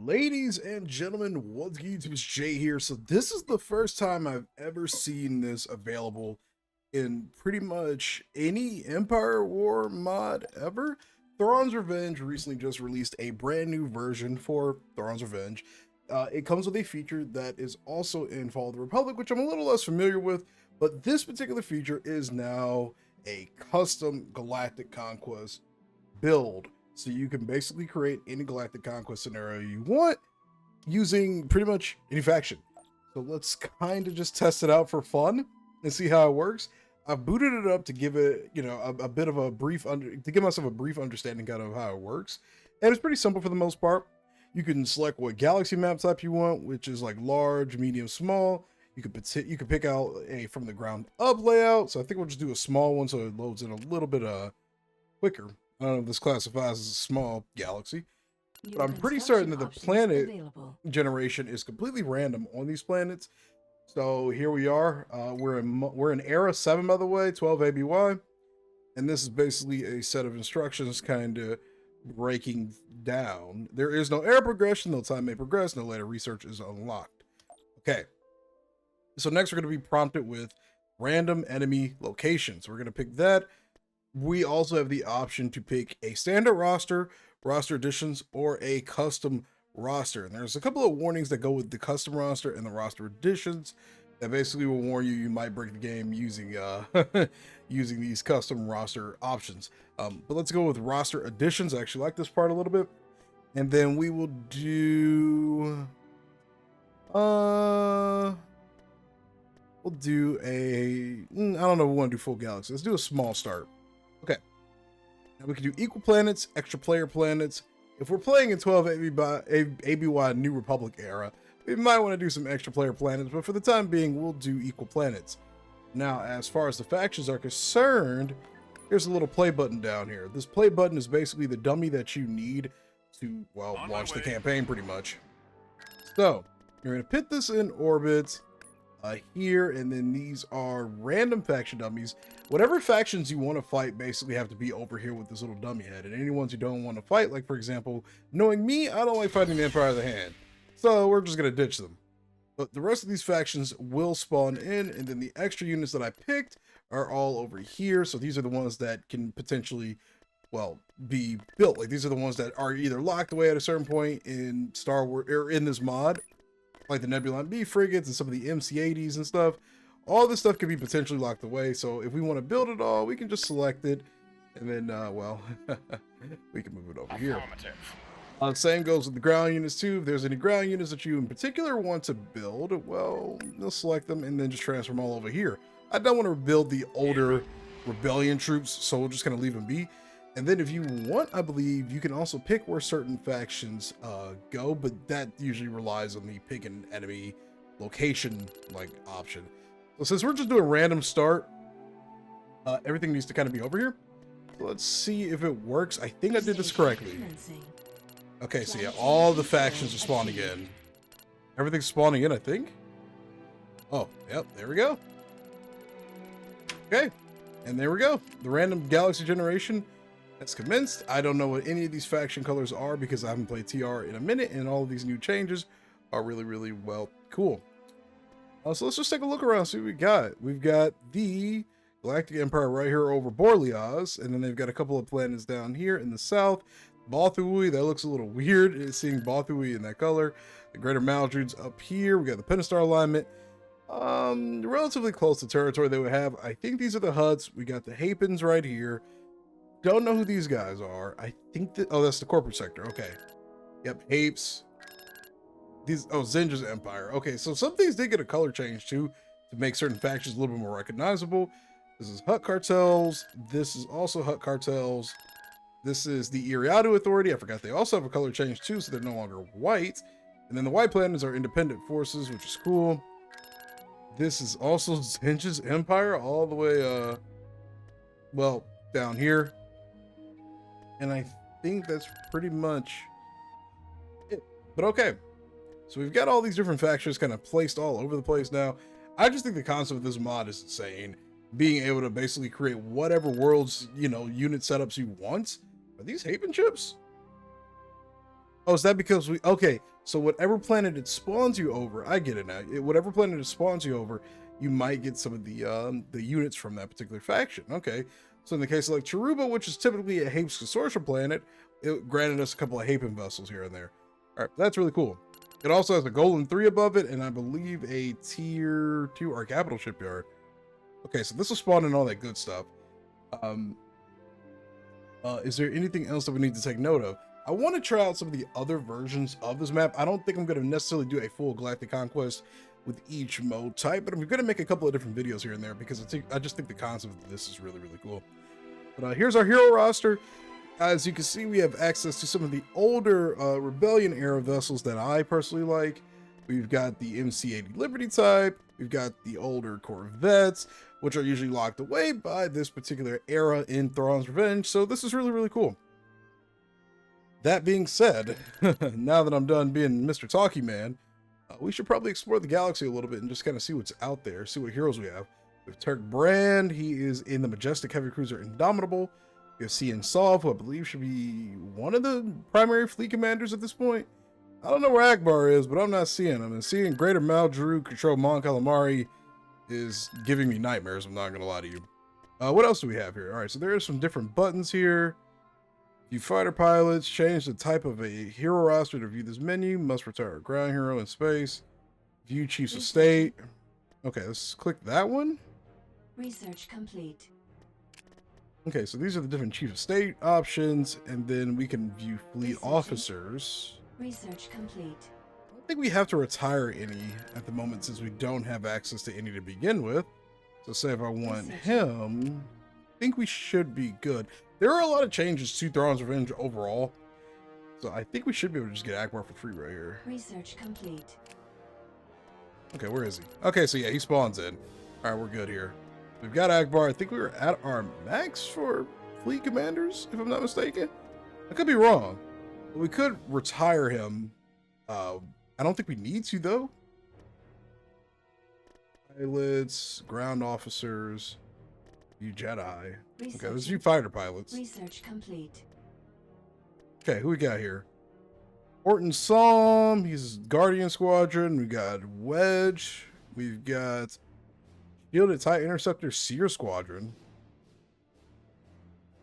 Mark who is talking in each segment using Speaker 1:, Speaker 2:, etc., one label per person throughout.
Speaker 1: Ladies and gentlemen, what's good? YouTube? It's Jay here. So this is the first time I've ever seen this available in pretty much any Empire War mod ever. Thrawns Revenge recently just released a brand new version for Thrawns Revenge. It comes with a feature that is also in Fall of the Republic, which I'm a little less familiar with, but this particular feature is now a custom Galactic Conquest build. So you can basically create any Galactic Conquest scenario you want using pretty much any faction. So let's kind of just test it out for fun and see how it works. I've booted it up to give it, a bit of a brief to give myself a brief understanding kind of how it works. And it's pretty simple for the most part. You can select what galaxy map type you want, which is like large, medium, small. You could pick out a from the ground up layout. So I think we'll just do a small one so it loads in a little bit quicker. I don't know if this classifies as a small galaxy, but I'm pretty certain that the planet generation is completely random on these planets. So here we are. We're in Era 7, by the way, 12 ABY, and this is basically a set of instructions kind of breaking down. There is no era progression, no time may progress, no later research is unlocked. Okay, so next we're going to be prompted with random enemy locations. We're going to pick that. We also have the option to pick a standard roster, roster additions, or a custom roster. And there's a couple of warnings that go with the custom roster and the roster additions that basically will warn you might break the game using using these custom roster options. But let's go with roster additions. I actually like this part a little bit. And then we will do we'll do a I don't know if we want to do full galaxy. Let's do a small start. Okay, now we can do equal planets, extra player planets. If we're playing in 12 ABY New Republic era, we might want to do some extra player planets, but for the time being, we'll do equal planets. Now, as far as the factions are concerned, here's a little play button down here. This play button is basically the dummy that you need to, well, launch the campaign pretty much. So, you're going to put this in orbit here, and then these are random faction dummies. Whatever factions you want to fight basically have to be over here with this little dummy head, and any ones you don't want to fight, like for example, knowing me, I don't like fighting the Empire of the Hand, so we're just going to ditch them. But the rest of these factions will spawn in, and then the extra units that I picked are all over here. So these are the ones that can potentially, well, be built. Like these are the ones that are either locked away at a certain point in Star Wars or in this mod, like the Nebula B frigates and some of the MC-80s and stuff. All this stuff could be potentially locked away. So if we want to build it all, we can just select it, and then, well, we can move it over here. Same goes with the ground units too. If there's any ground units that you in particular want to build, well, you'll select them and then just transfer them all over here. I don't want to build the older rebellion troops, so we're just going to leave them be. And then if you want, I believe, you can also pick where certain factions go, but that usually relies on the pick an enemy location like option. So since we're just doing random start, everything needs to kind of be over here. So let's see if it works. I think I did this correctly. Okay, so yeah, all the factions are spawning in. Everything's spawning in, I think. Oh, yep, there we go. Okay, and there we go. The random galaxy generation has commenced. I don't know what any of these faction colors are because I haven't played TR in a minute, and all of these new changes are really, really, well, cool. So let's just take a look around, see what we got. We've got the Galactic Empire right here over Borleaz, and then they've got a couple of planets down here in the south. Bothui, that looks a little weird, seeing Bothui in that color. The Greater Maldrudes up here. We got the Pentastar alignment. Relatively close to territory they would have. I think these are the Hutts. We got the Hapens right here. Don't know who these guys are. I think that, oh, that's the corporate sector. Okay. Yep, Hapes. These, oh, Zinja's Empire. Okay, so some things did get a color change too to make certain factions a little bit more recognizable. This is Hutt Cartels. This is also Hutt Cartels. This is the Iriadu Authority. I forgot they also have a color change too, so they're no longer white. And then the white planets are independent forces, which is cool. This is also Zinja's Empire all the way, well, down here. And I think that's pretty much it. But okay. So we've got all these different factions kind of placed all over the place now. I just think the concept of this mod is insane. Being able to basically create whatever worlds, unit setups you want. Are these Haven chips? Oh, is that because we... Okay, so whatever planet it spawns you over, I get it now. Whatever planet it spawns you over, you might get some of the units from that particular faction. Okay, so in the case of like Cheruba, which is typically a Hape's consortium planet, it granted us a couple of Hapen vessels here and there. All right, that's really cool. It also has a Golem 3 above it, and I believe a Tier 2 or capital shipyard. Okay, so this will spawn in all that good stuff. Is there anything else that we need to take note of? I want to try out some of the other versions of this map. I don't think I'm going to necessarily do a full Galactic Conquest with each mode type, but I'm going to make a couple of different videos here and there because I just think the concept of this is really, really cool. But here's our hero roster. As you can see, we have access to some of the older Rebellion era vessels that I personally like. We've got the MC-80 Liberty type. We've got the older Corvettes, which are usually locked away by this particular era in Thrawns Revenge. So this is really, really cool. That being said, now that I'm done being Mr. Talkie Man, we should probably explore the galaxy a little bit and just kind of see what's out there, see what heroes we have. We have Turk Brand. He is in the Majestic Heavy Cruiser Indomitable. We have CN Solve, who I believe should be one of the primary fleet commanders at this point. I don't know where Akbar is, but I'm not seeing him. And seeing Greater Maldru control Mon Calamari is giving me nightmares, I'm not going to lie to you. What else do we have here? All right, so there are some different buttons here. View fighter pilots, change the type of a hero roster to view this menu, must retire a ground hero in space, view chiefs of state. Okay, let's click that one.
Speaker 2: Research complete.
Speaker 1: Okay, so these are the different chief of state options, and then we can view fleet officers.
Speaker 2: Research complete.
Speaker 1: I don't think we have to retire any at the moment since we don't have access to any to begin with. So say if I want him, I think we should be good. There are a lot of changes to Thrawns Revenge overall, so I think we should be able to just get Akbar for free right here.
Speaker 2: Research complete.
Speaker 1: Okay, where is he? Okay, so yeah, he spawns in. All right, we're good here. We've got Akbar. I think we were at our max for fleet commanders, if I'm not mistaken. I could be wrong. But we could retire him. I don't think we need to, though. Pilots, ground officers, view Jedi. Okay, let's view fighter pilots.
Speaker 2: Research complete.
Speaker 1: Okay, who we got here? Orton Psalm. He's Guardian Squadron. We got Wedge. We've got Shielded TIE Interceptor Seer Squadron.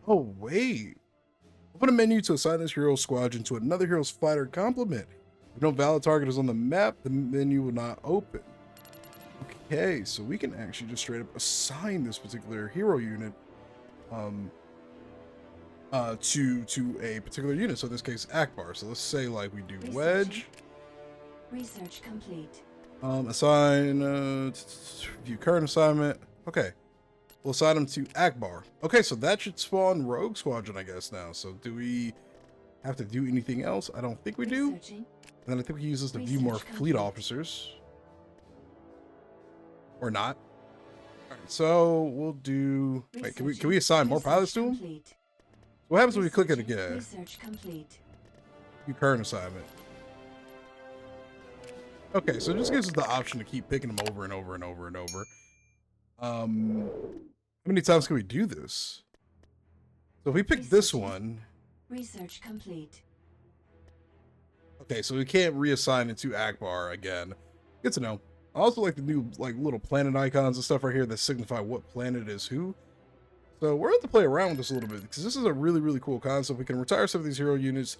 Speaker 1: Oh, wait. Open a menu to assign this hero squadron to another hero's fighter complement. If no valid target is on the map, the menu will not open. Okay, so we can actually just straight up assign this particular hero unit to a particular unit. So in this case, Akbar. So let's say like we do Wedge.
Speaker 2: Research complete.
Speaker 1: Assign view current assignment. Okay, we'll assign him to Akbar. Okay, so that should spawn Rogue Squadron, I guess now. So do we have to do anything else? I don't think we do. And then I think we use this to view more fleet officers. Or not. All right, so we'll do. Wait, can we assign more pilots to him? What happens when we click it again?
Speaker 2: Research complete.
Speaker 1: View current assignment. Okay, so it just gives us the option to keep picking them over and over and over and over. How many times can we do this? So if we pick this one.
Speaker 2: Research complete.
Speaker 1: Okay, so we can't reassign it to Akbar again. Good to know. I also like the new little planet icons and stuff right here that signify what planet is who. So we're going to play around with this a little bit because this is a really, really cool concept. We can retire some of these hero units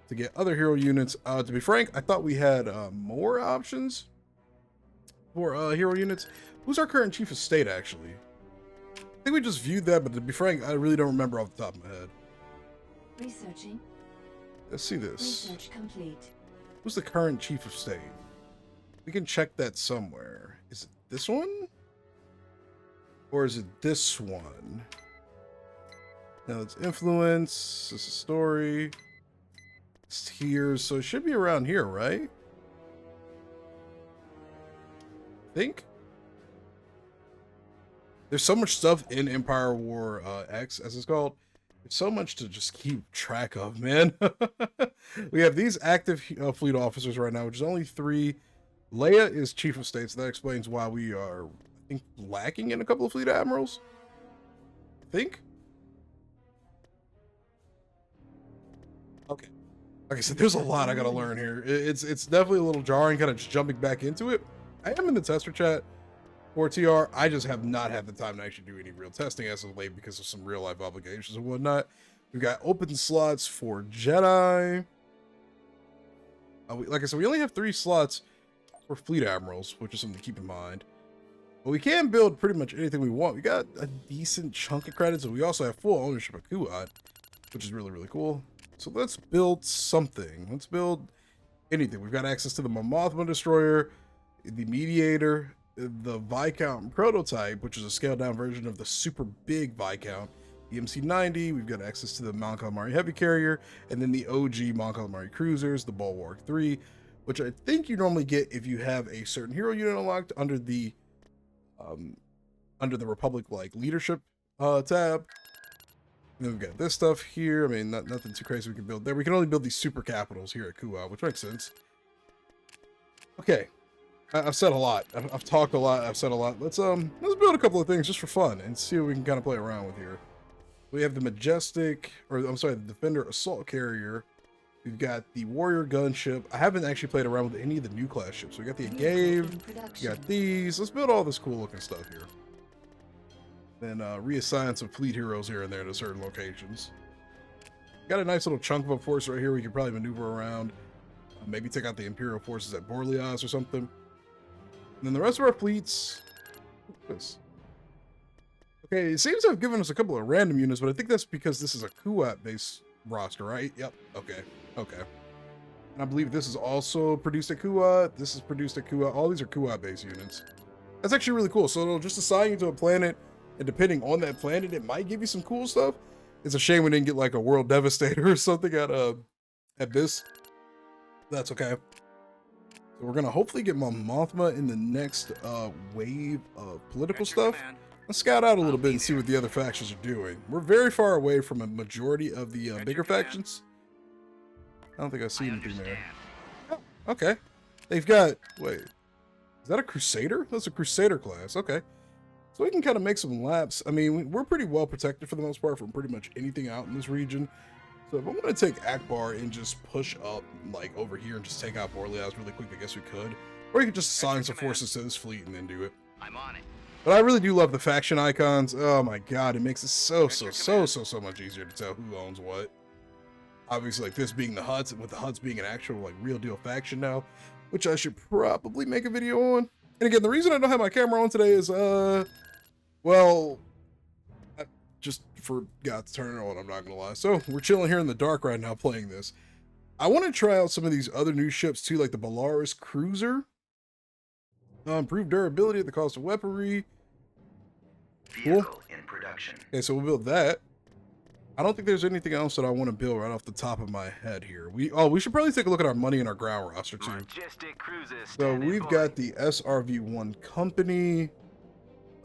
Speaker 1: to get other hero units. To be frank, I thought we had more options for hero units. Who's our current chief of state, actually? I think we just viewed that, but to be frank, I really don't remember off the top of my head.
Speaker 2: Researching.
Speaker 1: Let's see this.
Speaker 2: Research complete.
Speaker 1: Who's the current chief of state? We can check that somewhere. Is it this one? Or is it this one? Now it's influence. This is story. It's here. So it should be around here, right? I think. There's so much stuff in Empire War X, as it's called. There's so much to just keep track of, man. We have these active fleet officers right now, which is only 3. Leia is chief of state, so that explains why we are, I think, lacking in a couple of fleet admirals. I think. Okay. Like I said, there's a lot I gotta learn here. It's definitely a little jarring, kind of just jumping back into it. I am in the tester chat for TR. I just have not had the time to actually do any real testing as of late because of some real life obligations and whatnot. We've got open slots for Jedi. Like I said, we only have 3 slots for fleet admirals, which is something to keep in mind. But we can build pretty much anything we want. We got a decent chunk of credits, and we also have full ownership of Kuat, which is really, really cool. So let's build something. Let's build anything. We've got access to the Mothma Destroyer, the Mediator, the Viscount Prototype, which is a scaled down version of the super big Viscount, the MC-90. We've got access to the Mon Calamari Heavy Carrier, and then the OG Mon Calamari Cruisers, the Bulwark 3, which I think you normally get if you have a certain hero unit unlocked under the Republic like leadership tab. And then we've got this stuff here. I mean, nothing too crazy we can build there. We can only build these super capitals here at Kuat, which makes sense. Okay, I've said a lot. I've talked a lot. I've said a lot. Let's build a couple of things just for fun and see what we can kind of play around with here. We have the Majestic, or I'm sorry, the Defender Assault Carrier. We've got the Warrior Gunship. I haven't actually played around with any of the new class ships. We got the Agave. We got these. Let's build all this cool looking stuff here. Then reassign some fleet heroes here and there to certain locations. Got a nice little chunk of a force right here we can probably maneuver around. Maybe take out the Imperial forces at Borlias or something. And then the rest of our fleets. This. Okay, it seems to have given us a couple of random units, but I think that's because this is a Kuat-based roster, right? Yep. Okay. Okay. And I believe this is also produced at Kuat. This is produced at Kuat. All these are Kuat-based units. That's actually really cool. So it'll just assign you to a planet, and depending on that planet, it might give you some cool stuff. It's a shame we didn't get like a World Devastator or something at this. That's okay. So we're gonna hopefully get Mon Mothma in the next wave of political stuff. Let's scout out a little bit and see what the other factions are doing. We're very far away from a majority of the bigger factions. I don't think I see anything there. Oh, okay. They've got, wait, is that a Crusader? That's a Crusader class. Okay. So we can kind of make some laps. I mean, we're pretty well protected for the most part from pretty much anything out in this region. So if I want to take Akbar and just push up like over here and just take out Borlias really quick, I guess we could. Or you could just assign some forces to this fleet and then do it.
Speaker 3: I'm on it.
Speaker 1: But I really do love the faction icons. Oh my god, it makes it so much easier to tell who owns what. Obviously, like this being the Huts, with the Huts being an actual like real deal faction now, which I should probably make a video on. And again, the reason I don't have my camera on today is well, I just forgot to turn it on, I'm not gonna lie. So we're chilling here in the dark right now playing this. I want to try out some of these other new ships too, like the Belarus Cruiser. Improved durability at the cost of weaponry. Cool.
Speaker 3: In production.
Speaker 1: Okay, so we'll build that. I don't think there's anything else that I want to build right off the top of my head here. We should probably take a look at our money and our ground roster too.
Speaker 3: Majestic cruises.
Speaker 1: So we've got the SRV1 company.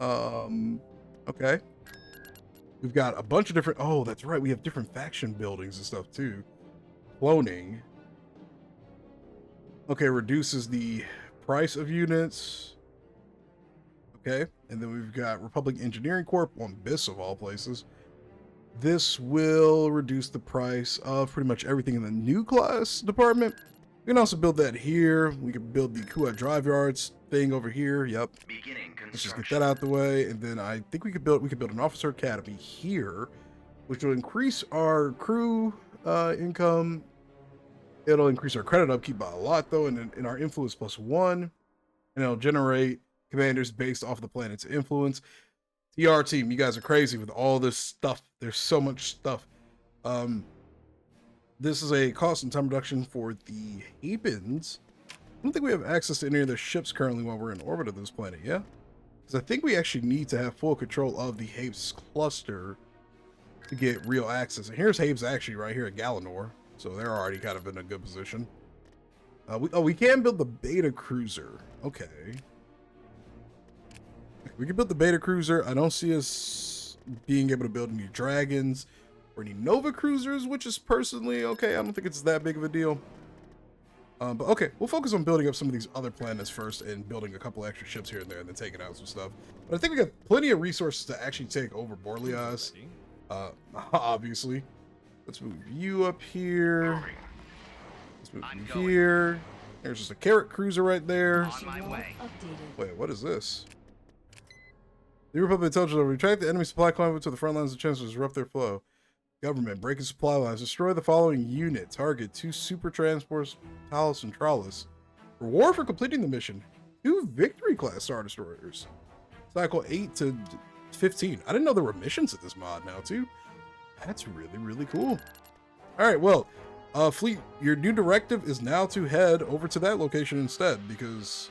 Speaker 1: Okay. We've got a bunch of different, oh, that's right. We have different faction buildings and stuff too. Cloning. Okay, reduces the price of units. Okay, and then we've got Republic Engineering Corp on BIS of all places. This will reduce the price of pretty much everything in the new class department. We can also build that here. We can build the Kuat Drive Yards thing over here. Yep. Let's just get that out the way, and then I think we could build an officer academy here, which will increase our crew income. It'll increase our credit upkeep by a lot though, and in our influence +1, and it'll generate commanders based off the planet's influence. TR team, you guys are crazy with all this stuff. There's so much stuff. This is a cost and time reduction for the Hapens. I don't think we have access to any of their ships currently while we're in orbit of this planet, yeah? Because I think we actually need to have full control of the Hapes cluster to get real access. And here's Hapes actually right here at Galanor, so they're already kind of in a good position. We can build the Beta Cruiser. Okay. We can build the Beta Cruiser. I don't see us being able to build any Dragons or any Nova Cruisers, which is personally okay. I don't think it's that big of a deal. But okay, we'll focus on building up some of these other planets first and building a couple extra ships here and there and then taking out some stuff. But I think we got plenty of resources to actually take over Borlias. Obviously. Let's move you up here. Here. There's just a carrot cruiser right there.
Speaker 2: On my way. Updated.
Speaker 1: Wait, what is this? The Republic tells you to retract the enemy supply convoy to the front lines of chance to disrupt their flow. Government, breaking supply lines. Destroy the following unit. Target 2 super transports, Talus and Trawlus. Reward for completing the mission. 2 victory class Star Destroyers. Cycle 8 to 15. I didn't know there were missions at this mod now, too. That's really, really cool. Alright, well, Fleet, your new directive is now to head over to that location instead, because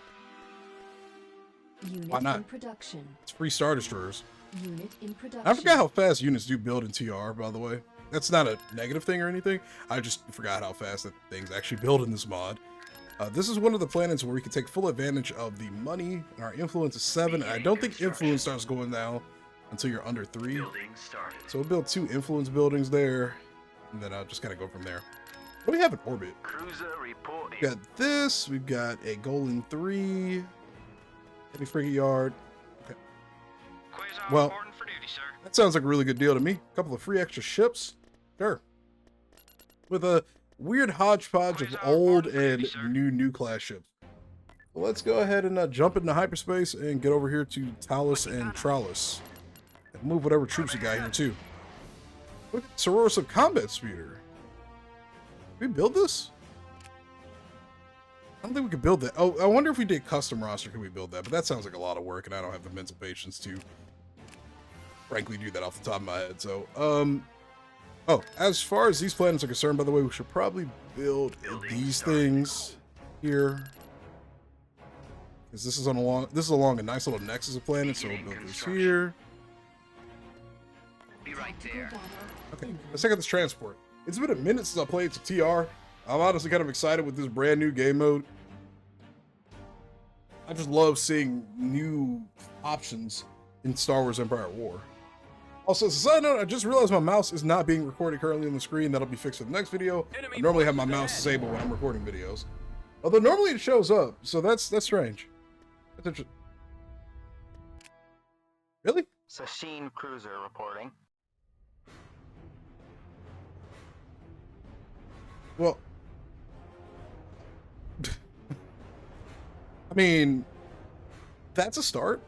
Speaker 2: Unit
Speaker 1: why not?
Speaker 2: in production.
Speaker 1: It's free Star Destroyers.
Speaker 2: Unit in production.
Speaker 1: I forgot how fast units do build in TR, by the way. That's not a negative thing or anything. I just forgot how fast that things actually build in this mod. This is one of the planets where we can take full advantage of the money. Our influence is 7, and I don't think influence starts going down until you're under 3. So we'll build 2 influence buildings there, and then I'll just kind of go from there. What do we have in orbit?
Speaker 3: Cruiser reporting.
Speaker 1: We got this. We've got a Golem 3. Heavy frigate yard. Okay. Well,
Speaker 3: For duty, sir.
Speaker 1: that sounds like a really good deal to me. A couple of free extra ships. Sure. With a weird hodgepodge of old and new class ships. Well, let's go ahead and jump into hyperspace and get over here to Talus and Trawlus. And move whatever troops we got here, too. Look at Sororus of Combat Speeder. Did we build this? I don't think we could build that. Oh, I wonder if we did custom roster, could we build that? But that sounds like a lot of work, and I don't have the mental patience to, frankly, do that off the top of my head. So, oh, as far as these planets are concerned, by the way, we should probably build these things here. Because this is along a nice little nexus of planets, so we'll build this here.
Speaker 3: Be right there.
Speaker 1: Okay, let's check out this transport. It's been a minute since I played to TR. I'm honestly kind of excited with this brand new game mode. I just love seeing new options in Star Wars Empire at War. Also, as a side note, I just realized my mouse is not being recorded currently on the screen. That'll be fixed for the next video. I normally have my mouse disabled when I'm recording videos. Although normally it shows up, so that's strange. That's interesting. Really?
Speaker 3: Sasheen Cruiser reporting.
Speaker 1: Well, I mean, that's a start.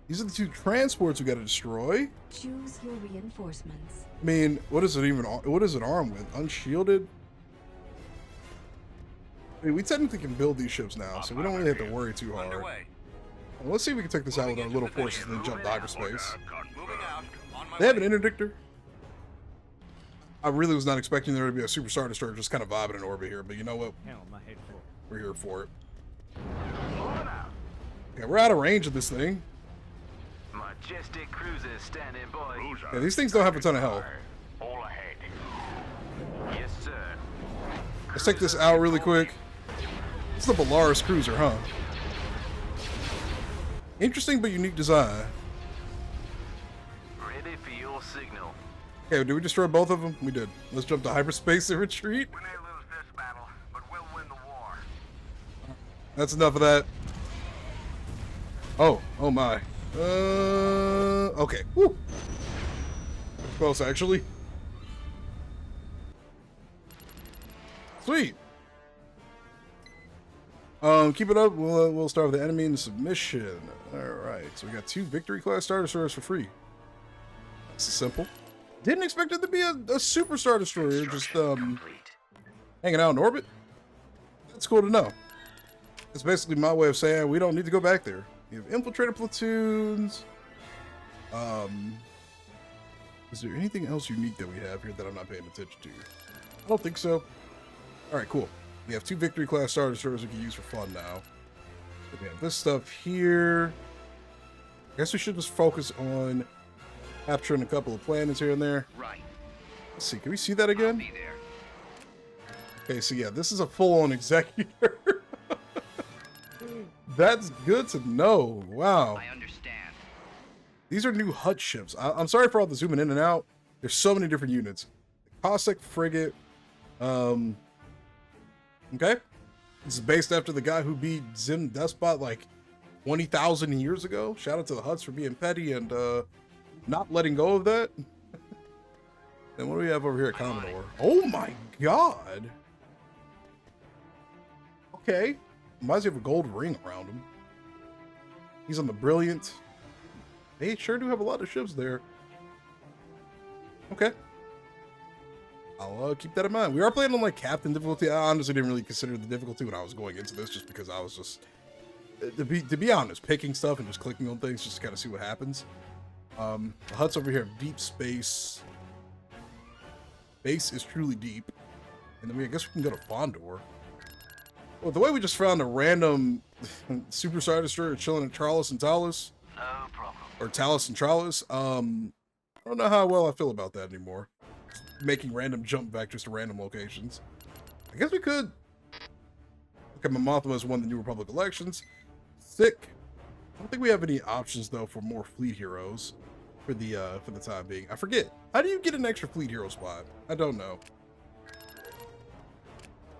Speaker 1: These are the 2 transports we got to destroy.
Speaker 2: Choose your reinforcements.
Speaker 1: I mean, what is it armed with? Unshielded? I mean, we technically can build these ships now, so we don't really have to worry too hard. Well, let's see if we can take this out with our little forces and then jump to hyperspace. They have an interdictor. I really was not expecting there to be a super Star Destroyer just kind of vibing in orbit here, but you know what? We're here for it. Okay, we're out of range of this thing.
Speaker 3: Majestic cruisers standing by.
Speaker 1: Yeah, these things don't have a ton of health.
Speaker 3: All ahead. Yes, sir.
Speaker 1: Let's take this out really quick. It's the Belarus cruiser, huh? Interesting but unique design.
Speaker 3: Ready for your signal.
Speaker 1: Okay, did we destroy both of them? We did. Let's jump to hyperspace and retreat.
Speaker 3: We may lose this battle, but we'll win the war.
Speaker 1: That's enough of that. Oh my. Okay. Woo. Close, actually. Sweet. Keep it up. We'll start with the enemy in submission. All right. So we got 2 victory class Star Destroyers for free. That's simple. Didn't expect it to be a super Star Destroyer, just hanging out in orbit. That's cool to know. It's basically my way of saying we don't need to go back there. You have infiltrator platoons. Is there anything else unique that we have here that I'm not paying attention to? I don't think so. All right, cool. We have 2 victory class Star Destroyers we can use for fun now. We have this stuff here. I guess we should just focus on capturing a couple of planets here and there.
Speaker 3: Right.
Speaker 1: Let's see, can we see that again?
Speaker 3: I'll be there.
Speaker 1: Okay, so yeah, this is a full-on executor. That's good to know. Wow.
Speaker 3: I understand.
Speaker 1: These are new HUD ships. I'm sorry for all the zooming in and out. There's so many different units. The Cossack frigate. Okay. This is based after the guy who beat Zim Despot like 20,000 years ago. Shout out to the HUDs for being petty and not letting go of that. And what do we have over here at Commodore? Oh my god. Okay. Reminds me of a gold ring around him. He's on the Brilliant. They sure do have a lot of ships there. Okay. I'll keep that in mind. We are playing on like captain difficulty. I honestly didn't really consider the difficulty when I was going into this, just because I was just, to be honest, picking stuff and just clicking on things just to kind of see what happens. The huts over here have deep space. Base is truly deep. And then I guess we can go to Fondor. Well, the way we just found a random Super Star Destroyer chilling at Tralos and Talos.
Speaker 3: No problem.
Speaker 1: Or Talos and Tralos. I don't know how well I feel about that anymore. Making random jump vectors to random locations. I guess we could. Okay, Momothma has won the New Republic elections. Sick. I don't think we have any options though for more fleet heroes for the time being. I forget. How do you get an extra fleet hero spot? I don't know.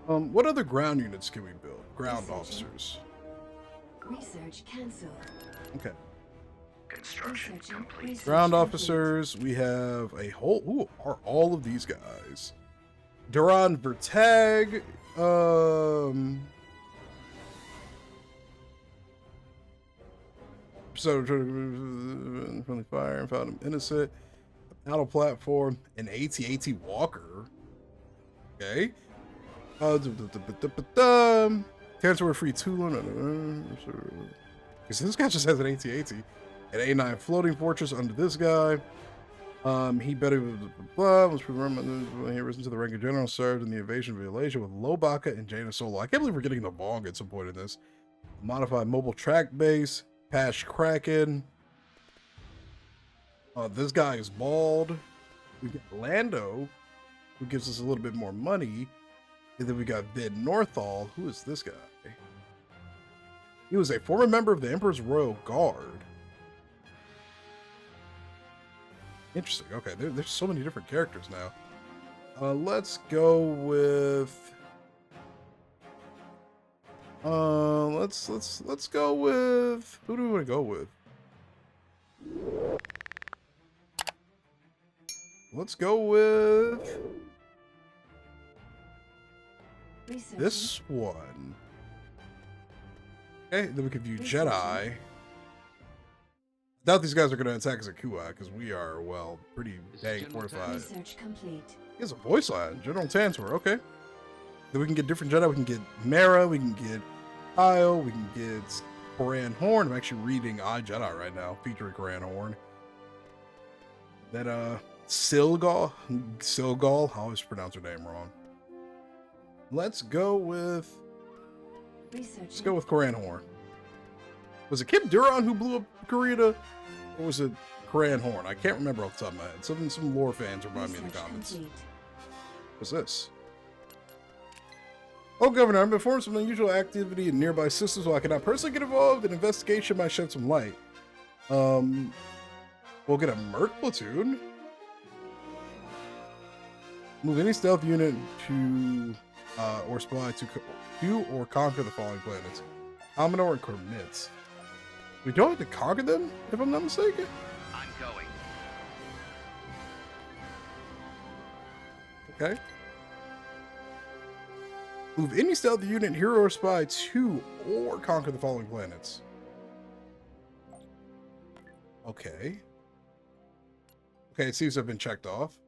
Speaker 1: What other ground units can we build? Ground officers.
Speaker 2: Research cancelled.
Speaker 1: Okay.
Speaker 3: Construction complete.
Speaker 1: Ground officers. We have a whole. Ooh, are all of these guys? Duran Vertag. So friendly fire and found him innocent. Battle platform. An AT-AT Walker. Okay. Territory free Tulin. Because this guy just has an AT-AT. An A9 floating fortress under this guy. He better was when he risen to the rank of general, served in the invasion of Malaysia with Lobaka and Jaina Solo. I can't believe we're getting the Vong at some point in this. Modified mobile track base. Pash Kraken. This guy is bald. We got Lando, who gives us a little bit more money. And then we got Vid Northall. Who is this guy? He was a former member of the Emperor's Royal Guard. Interesting. Okay, there's so many different characters now. Let's go with. Let's go with. Who do we want to go with? Let's go with this one. Okay, then we can view Jedi. I doubt these guys are going to attack us at Kuat because we are, well, pretty dang fortified.
Speaker 2: Research complete.
Speaker 1: He has a voice line. General Tantor, okay. Then we can get different Jedi. We can get Mara, we can get Kyle, we can get Koran Horn. I'm actually reading iJedi right now, featuring Koran Horn. Then, Silgal, I always pronounce her name wrong. Let's go with Koran Horn. Was it Kip Duron who blew up Kurita? Or was it Koran Horn? I can't remember off the top of my head. Some lore fans remind me in the comments.
Speaker 2: Complete.
Speaker 1: What's this? Oh, Governor, I've informed some unusual activity in nearby systems. While I cannot personally get involved, an investigation might shed some light. We'll get a Merc platoon. Move any stealth unit to or spy to or conquer the following planets: Commodore and Cormits. We don't have to conquer them, if I'm not mistaken.
Speaker 3: I'm going.
Speaker 1: Okay. Move any stealth unit, hero or spy to or conquer the following planets. Okay. Okay, it seems to have been checked off.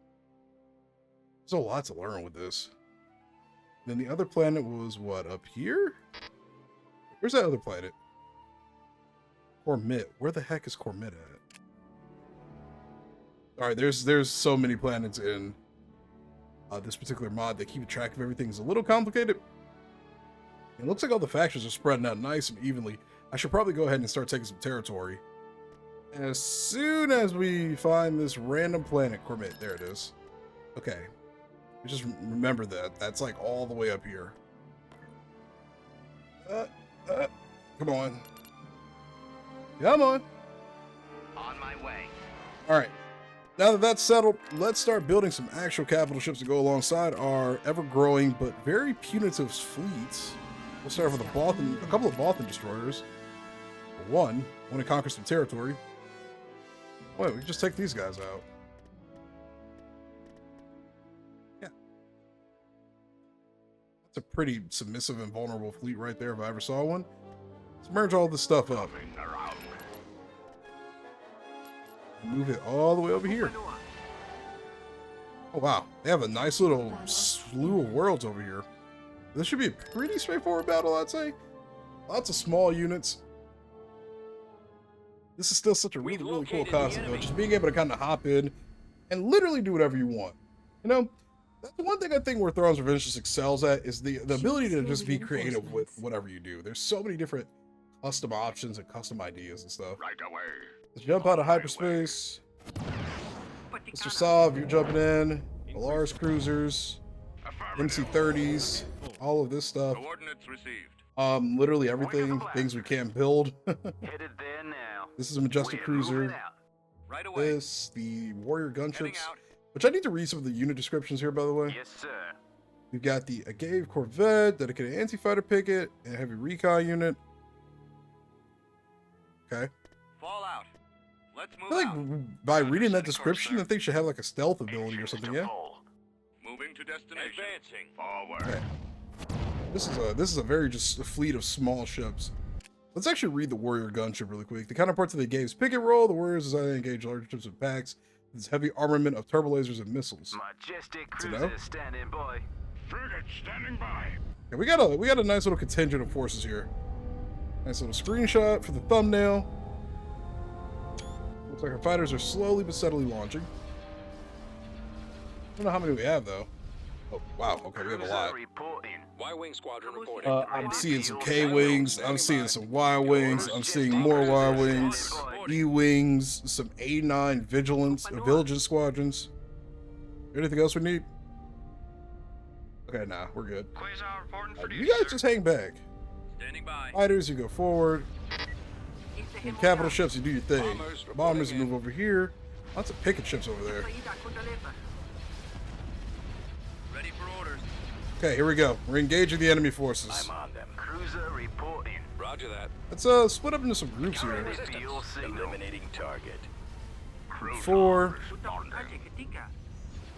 Speaker 1: There's a lot to learn with this. Then the other planet was what, up here? Where's that other planet? Cormit. Where the heck is Cormit at? Alright, there's so many planets in this particular mod that keep track of everything is a little complicated. It looks like all the factions are spreading out nice and evenly. I should probably go ahead and start taking some territory. As soon as we find this random planet, Cormit, there it is. Okay. Just remember that. That's like all the way up here. Come on. Come on.
Speaker 3: On my way.
Speaker 1: Alright. Now that that's settled, let's start building some actual capital ships to go alongside our ever-growing but very punitive fleets. We'll start with a couple of Bothan destroyers. One, want to conquer some territory. Wait, we can just take these guys out. Yeah. It's a pretty submissive and vulnerable fleet right there if I ever saw one. Let's merge all this stuff up. Move it all the way over here. Oh wow, they have a nice little slew of worlds over here. This should be a pretty straightforward battle, I'd say. Lots of small units. This is still such a really, really cool concept, though. Just being able to kind of hop in and literally do whatever you want. You know, that's the one thing I think where Thrawns Revenge just excels at is the ability to just be creative with whatever you do. There's so many different custom options and custom ideas and stuff.
Speaker 3: Right away.
Speaker 1: Let's jump out of hyperspace. Mr. Sav, you're jumping in. Polaris cruisers, MC-30s, all of this stuff.
Speaker 3: Coordinates received.
Speaker 1: Literally everything, things we can't build.
Speaker 3: Headed there now.
Speaker 1: This is a Majestic Cruiser.
Speaker 3: Right away.
Speaker 1: This, the Warrior Gunships, which I need to read some of the unit descriptions here, by the way.
Speaker 3: Yes, sir.
Speaker 1: We've got the Agave Corvette, dedicated anti-fighter picket, and heavy recon unit. Okay.
Speaker 3: Fall out. Let's move
Speaker 1: I feel like by reading that description, I think should have like a stealth ability or something, yeah?
Speaker 3: Moving to destination. Advancing. Forward.
Speaker 1: Okay. This is a very just a fleet of small ships. Let's actually read the Warrior Gunship really quick. The counterpart to the Agave's picket roll, the Warriors design to engage larger ships with packs. This heavy armament of turbo lasers and missiles.
Speaker 3: Majestic Cruiser standing by. Frigate standing by.
Speaker 1: Okay, we got a nice little contingent of forces here. Nice little screenshot for the thumbnail. Looks like our fighters are slowly but steadily launching. I don't know how many we have though. Oh wow, okay, we have a lot.
Speaker 3: Y-wing squadron reporting.
Speaker 1: I'm seeing some K-wings, I'm seeing some Y-wings, I'm seeing more Y-wings, E-wings, some A9 vigilance squadrons. Anything else we need? Okay, nah, we're good. You guys just hang back.
Speaker 3: Standing by.
Speaker 1: Fighters, you go forward. And capital ships, you do your thing. Bombers, you move over here. Lots of picket ships over there.
Speaker 3: Ready for orders.
Speaker 1: Okay, here we go. We're engaging the enemy forces.
Speaker 3: I'm on them. Cruiser reporting. Roger that.
Speaker 1: Let's split up into some groups here.
Speaker 3: Eliminating target.
Speaker 1: 4.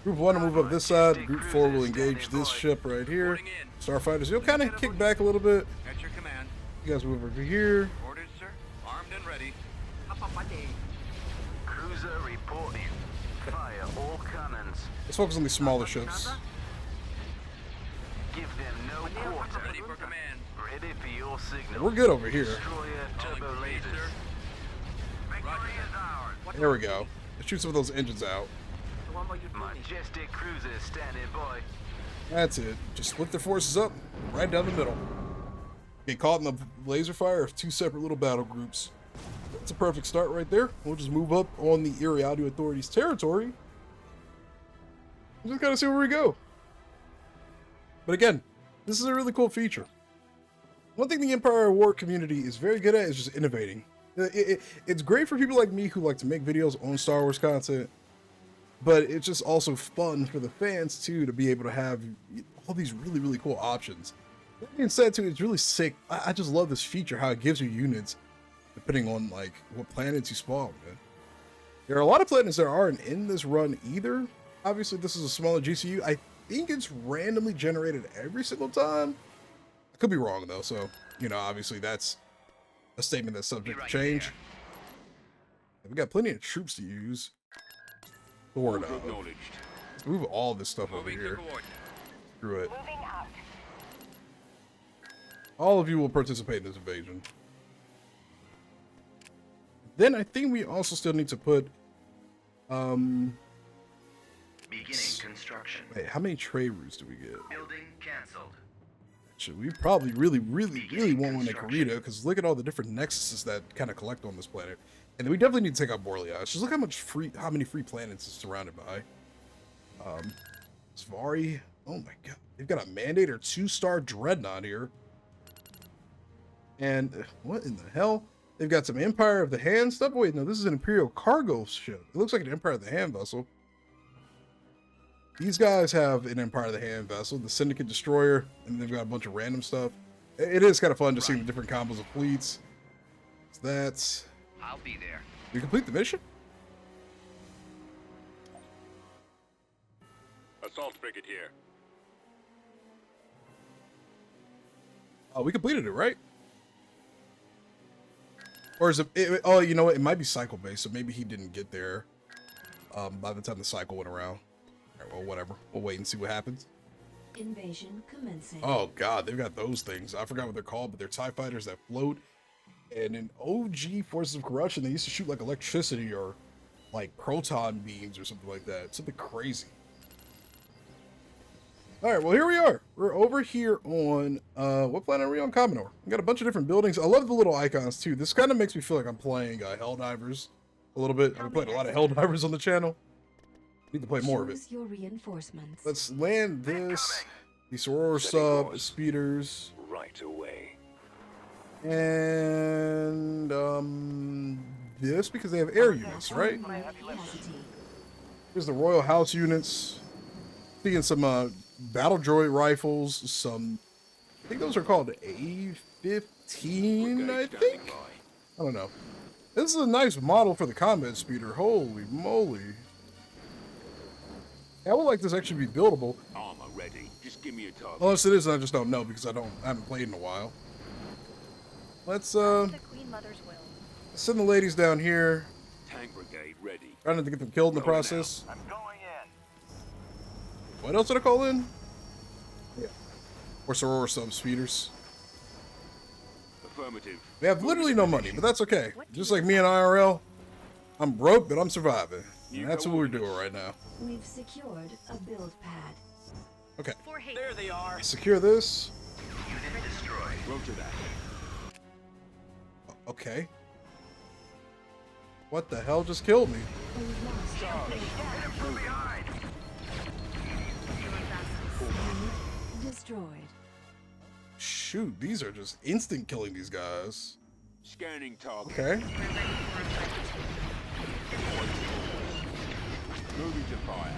Speaker 1: Group 1 will move up this side. Group 4 will engage this ship right here. Starfighters, you'll kind of kick back a little bit.
Speaker 3: At your command.
Speaker 1: You guys move over here.
Speaker 3: Orders, sir. Armed and ready.
Speaker 4: Cruiser reporting. Fire all cannons.
Speaker 1: Let's focus on these smaller ships.
Speaker 4: Give them no quarter.
Speaker 3: Ready for command.
Speaker 4: Ready for your signal.
Speaker 1: We're good over here.
Speaker 4: Destroyer turbo lasers. Victory is ours.
Speaker 1: There we go. Let's shoot some of those engines out.
Speaker 4: Majestic cruisers standing by.
Speaker 1: That's it. Just split their forces up right down the middle. Get caught in the laser fire of 2 separate little battle groups. That's a perfect start right there. We'll just move up on the Iriadu Authority's territory. Just gotta see where we go. But again, this is a really cool feature. One thing the Empire War community is very good at is just innovating. It's great for people like me who like to make videos on Star Wars content, but it's just also fun for the fans too to be able to have all these really, really cool options. That being said too, it's really sick. I just love this feature, how it gives you units depending on like what planets you spawn, man. There are a lot of planets that aren't in this run either. Obviously, this is a smaller GCU. I think it's randomly generated every single time. I could be wrong though, so you know, obviously that's a statement that's subject to change. We got plenty of troops to use. Sort of. Let's move all this stuff over here. Screw it. All of you will participate in this invasion. Then I think we also still need to put
Speaker 3: Beginning construction.
Speaker 1: wait, how many trade routes do we get?
Speaker 3: Building cancelled.
Speaker 1: Actually, we probably really want one in Karita, because look at all the different nexuses that kind of collect on this planet. And then we definitely need to take out Borleas. Just look how many free planets it's surrounded by. Svari. Oh my god. They've got a Mandator 2-star Dreadnought here. And what in the hell? They've got some Empire of the Hand stuff. Wait, no, this is an Imperial cargo ship. It looks like an Empire of the Hand vessel. These guys have an Empire of the Hand vessel, the Syndicate Destroyer, and they've got a bunch of random stuff. It is kind of fun just seeing the different combos of fleets. So that's...
Speaker 3: I'll be there.
Speaker 1: We complete the mission?
Speaker 5: Assault frigate here.
Speaker 1: Oh, we completed it, right? Or is it, oh, you know what? It might be cycle based, so maybe he didn't get there by the time the cycle went around. All right, well, whatever. We'll wait and see what happens.
Speaker 2: Invasion commencing.
Speaker 1: Oh, God, they've got those things. I forgot what they're called, but they're TIE fighters that float. And in OG Forces of Corruption, they used to shoot like electricity or like proton beams or something like that. Something crazy. All right, well, here we are. We're over here on, what planet are we on? Commodore. We got a bunch of different buildings. I love the little icons, too. This kind of makes me feel like I'm playing Helldivers a little bit. I've played a lot of Helldivers on the channel. Need to play more of it.
Speaker 2: Choose your reinforcements.
Speaker 1: Let's land this. The Soror sub, speeders.
Speaker 5: Right away.
Speaker 1: And, this, because they have air units, right?
Speaker 2: Capacity.
Speaker 1: Here's the Royal House units. Seeing some, battle droid rifles, some, I think those are called A-15, I think? I don't know. This is a nice model for the combat speeder. Holy moly. I would like this actually be buildable.
Speaker 5: Armor ready. Just give me a target.
Speaker 1: Unless it is, and I just don't know because I haven't played in a while. Let's,
Speaker 6: The Queen Mother's will.
Speaker 1: send the ladies down here.
Speaker 5: Tank brigade ready.
Speaker 1: Trying not to get them killed in the
Speaker 5: Rolling
Speaker 1: process.
Speaker 4: I'm going in.
Speaker 1: What else did I call in? Yeah. Or Soror sub speeders.
Speaker 5: Affirmative.
Speaker 1: We have literally no money, but that's okay. Just like me and IRL, I'm broke, but I'm surviving. And that's what we're doing right now.
Speaker 2: We've secured a build pad.
Speaker 1: Okay.
Speaker 6: For hate.
Speaker 4: There they are.
Speaker 1: Secure this.
Speaker 4: Unit destroyed.
Speaker 5: Roger that.
Speaker 1: Okay. What the hell just killed me?
Speaker 2: We've lost
Speaker 4: Hit him from behind.
Speaker 2: unit destroyed.
Speaker 1: Shoot, these are just instant killing these guys.
Speaker 5: Scanning target.
Speaker 1: Okay.
Speaker 5: Moving to fire.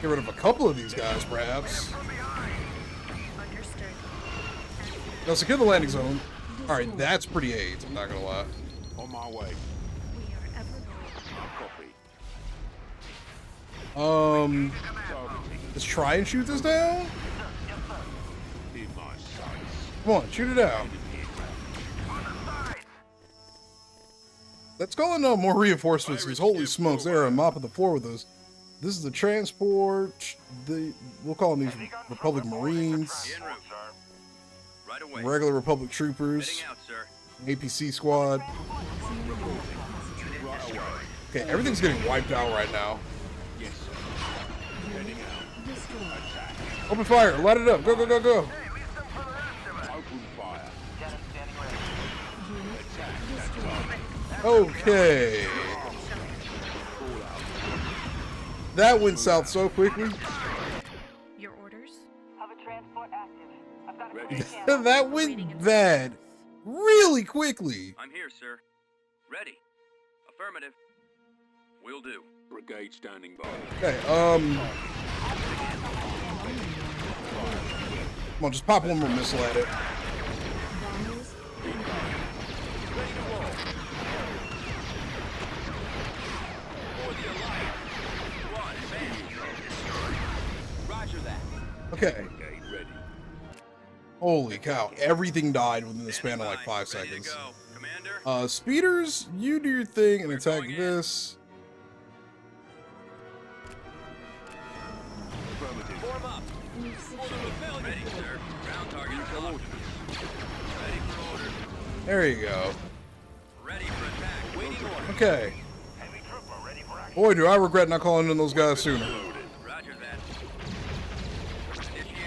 Speaker 1: Get rid of a couple of these guys, perhaps.
Speaker 6: Understood.
Speaker 1: Now secure the landing zone. Alright, that's pretty AIDS, I'm not gonna lie.
Speaker 5: On my way.
Speaker 6: We are ever going.
Speaker 5: Copy. Targeting.
Speaker 1: Let's try and shoot this down.
Speaker 5: In my sights.
Speaker 1: Come on, shoot it out. Let's call in more reinforcements, because holy smokes, they're mopping the floor with us. This is the transport. We'll call them these Republic Marines,
Speaker 4: En route, sir. Right away.
Speaker 1: regular Republic troopers,
Speaker 4: Heading out, sir.
Speaker 1: APC squad.
Speaker 4: Unit destroyed.
Speaker 1: Okay, everything's getting wiped out right now.
Speaker 5: Yes, sir. Heading out.
Speaker 2: Destroyed.
Speaker 5: Attack.
Speaker 1: Open fire, light it up, go, go, go, go.
Speaker 4: Hey, leave some for the rest of us.
Speaker 5: Open fire.
Speaker 4: Cannon standing ready.
Speaker 2: Unit
Speaker 5: Attack.
Speaker 2: destroyed.
Speaker 1: Okay.
Speaker 5: Call out.
Speaker 1: That went south so quickly.
Speaker 6: Your orders?
Speaker 7: Have a transport active. I've got a
Speaker 5: Ready.
Speaker 7: clear channel.
Speaker 1: That went bad really quickly.
Speaker 3: I'm here, sir. Ready. Affirmative. Will do.
Speaker 5: Brigade standing by.
Speaker 1: Okay, come on, just pop one more missile at it.
Speaker 2: Bombers
Speaker 3: For the Alliance. Squad advanced. Destroyed. Roger that.
Speaker 1: Okay.
Speaker 5: Brigade ready.
Speaker 1: Holy cow, everything died within the span of like 5
Speaker 3: Ready to
Speaker 1: seconds.
Speaker 3: go. Commander.
Speaker 1: Speeders, you do your thing and attack
Speaker 3: going in.
Speaker 1: this.
Speaker 5: Affirmative.
Speaker 3: Form up.
Speaker 2: we've secured
Speaker 3: Ready, sir. Ground target locked. Ready for orders.
Speaker 1: There you go.
Speaker 3: Ready for attack. Waiting orders.
Speaker 1: Okay.
Speaker 4: Heavy trooper ready for action.
Speaker 1: Boy, do I regret not calling in those guys sooner.
Speaker 3: Roger that.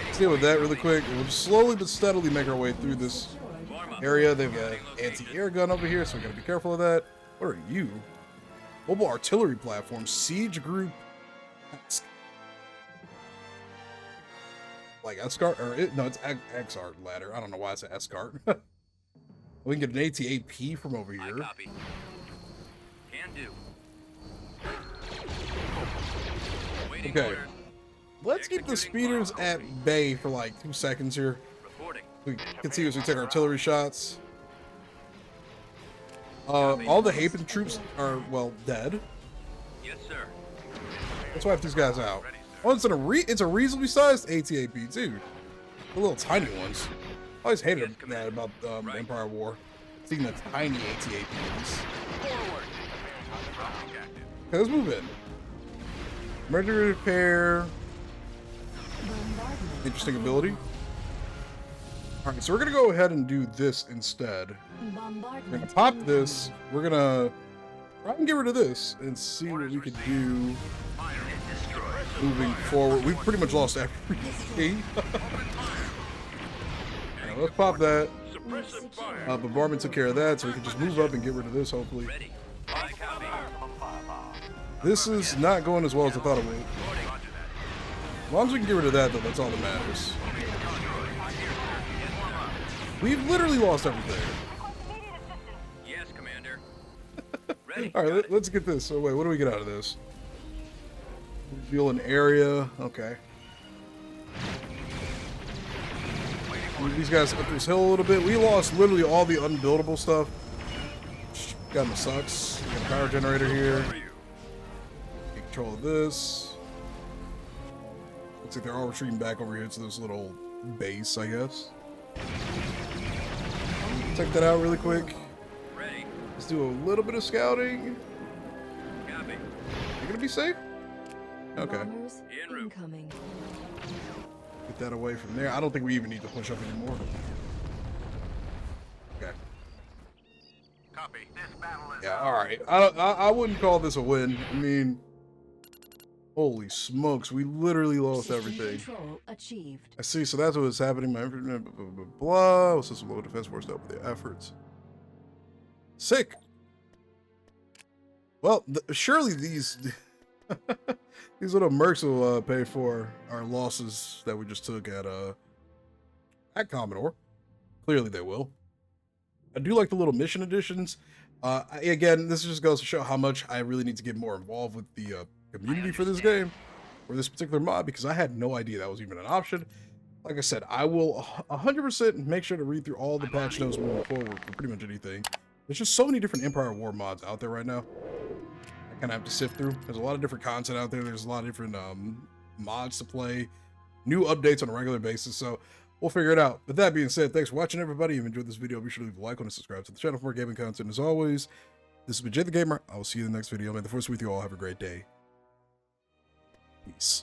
Speaker 1: Let's deal with that really quick. We'll just slowly but steadily make our way through this
Speaker 3: Form up.
Speaker 1: area. They've got anti-air gun over here, so we gotta be careful of that. What are you? Mobile artillery platform, siege group. Like Escart, or no, it's Exart ladder. I don't know why it's an Escart. We can get an AT-AP from over
Speaker 3: I
Speaker 1: here.
Speaker 3: copy. Can do. Waiting
Speaker 1: Okay.
Speaker 3: orders.
Speaker 1: Let's keep the speeders at bay for like 2 seconds here.
Speaker 3: Reporting.
Speaker 1: We can see as we take artillery shots. All the Hapen troops are, well, dead.
Speaker 3: Yes, sir.
Speaker 1: Let's wipe these guys out. Oh, it's a reasonably sized AT-AP too. The little tiny ones. I always hated
Speaker 3: Yes,
Speaker 1: that
Speaker 3: Commander.
Speaker 1: about
Speaker 3: Right.
Speaker 1: Empire War. Seeing the tiny ATA piece.
Speaker 3: Forward. Object active.
Speaker 1: Okay, let's move in. Emergency repair.
Speaker 2: Bombardment.
Speaker 1: Interesting ability. All right, so we're gonna go ahead and do this instead.
Speaker 2: Bombardment.
Speaker 1: We're gonna pop this. We're gonna try and get rid of this and see what we could do
Speaker 3: Fire is destroyed.
Speaker 1: moving forward. We've pretty much lost everything. Now, let's pop that.
Speaker 5: Suppressive fire.
Speaker 1: Bombardment took care of that, so we can just move up and get rid of this, hopefully.
Speaker 3: Ready. I copy.
Speaker 1: This is not going as well as I thought it would.
Speaker 3: Reporting. Roger that.
Speaker 1: As long as we can get rid of that, though, that's all that matters. We've literally lost everything.
Speaker 3: Yes, Commander. Ready.
Speaker 1: All right,
Speaker 3: Got it.
Speaker 1: let's get this. So wait, what do we get out of this? Reveal an area. Okay. Move these guys up this hill a little bit. We lost literally all the unbuildable stuff. Which kinda sucks. We got a power generator here.
Speaker 3: For you.
Speaker 1: Take control of this. Looks like they're all retreating back over here to this little base, I guess. Check that out really quick.
Speaker 3: Ready.
Speaker 1: Let's do a little bit of scouting.
Speaker 3: Copy.
Speaker 1: You gonna be safe? Okay.
Speaker 2: Bombers
Speaker 3: En route.
Speaker 2: incoming.
Speaker 1: Get that away from there. I don't think we even need to push up anymore. Okay.
Speaker 3: Copy.
Speaker 4: This battle is
Speaker 1: Yeah, alright. I wouldn't call this a win. I mean, holy smokes. We literally lost
Speaker 2: System
Speaker 1: everything.
Speaker 2: Control achieved.
Speaker 1: I see, so that's what's happening. My blah, blah, blah, blah. System low defense forced up with the efforts. Sick. Well, surely these these little mercs will pay for our losses that we just took at Commodore. Clearly they will. I do like the little mission additions. Again, this just goes to show how much I really need to get more involved with the community for this game, or this particular mod, because I had no idea that was even an option. Like I said, I will 100% make sure to read through all the patch notes moving forward for pretty much anything. There's just so many different Empire War mods out there right now. I kind of have to sift through. There's a lot of different content out there. There's a lot of different mods to play, new updates on a regular basis. So we'll figure it out. With that being said, thanks for watching, everybody. If you enjoyed this video, be sure to leave a like and subscribe to the channel for more gaming content. As always, this has been Jay the Gamer. I will see you in the next video. May the force be with you all. Have a great day. Peace.